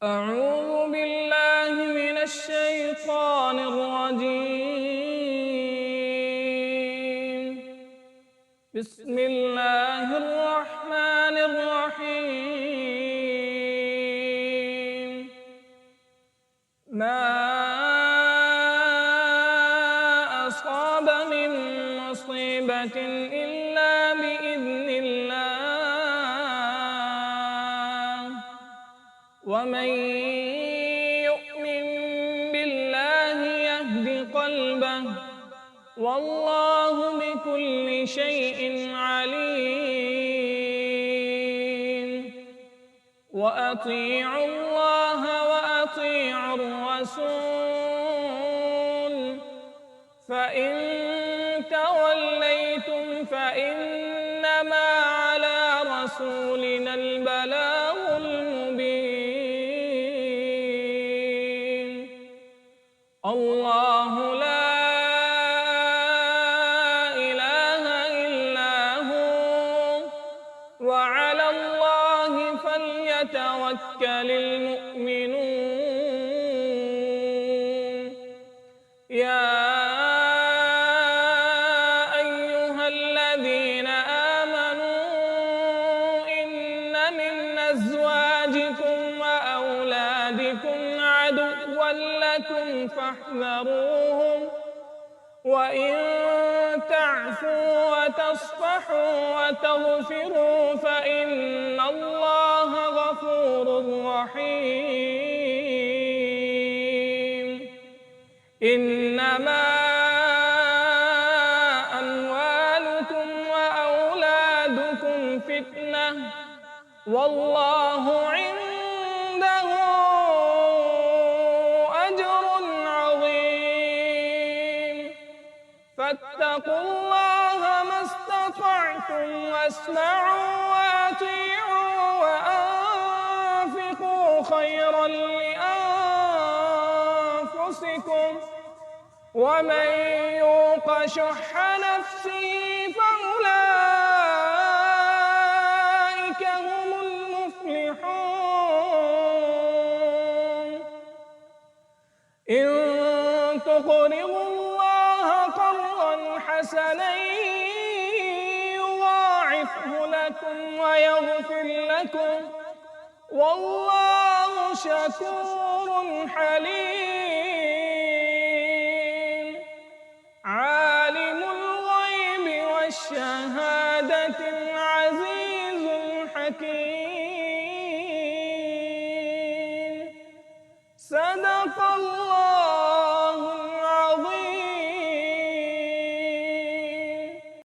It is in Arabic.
أعوذ بالله من الشيطان الرجيم. بسم الله الرحمن الرحيم. ما أصاب من مصيبة إلا بإذن الله، ومن يؤمن بالله يهد قلبه، والله بكل شيء عليم. وأطيعوا الله وأطيعوا الرسول، فإن توليتم فإنما على رسولنا البلاغ المبين. الله لا إله إلا هو، وعلى الله فليتوكل المؤمنون. يا أيها الذين آمنوا إن من أزواجكم وأولادكم عدوا لكم فاحذروهم، وإن تعفوا وتصفحوا وتغفروا فإن الله غفور رحيم. إنما أموالكم وأولادكم فتنة، والله عنده أجر عظيم. فاتقوا الله ما استطعتم، واسمعوا وأطيعوا وأنفقوا خيرا لأنفسكم، ومن يوق شح نفسه فأولئك هم المفلحون. إن تقرضوا الله قرضا حسنا يضاعفه لكم ويغفر لكم، والله شكور حليم.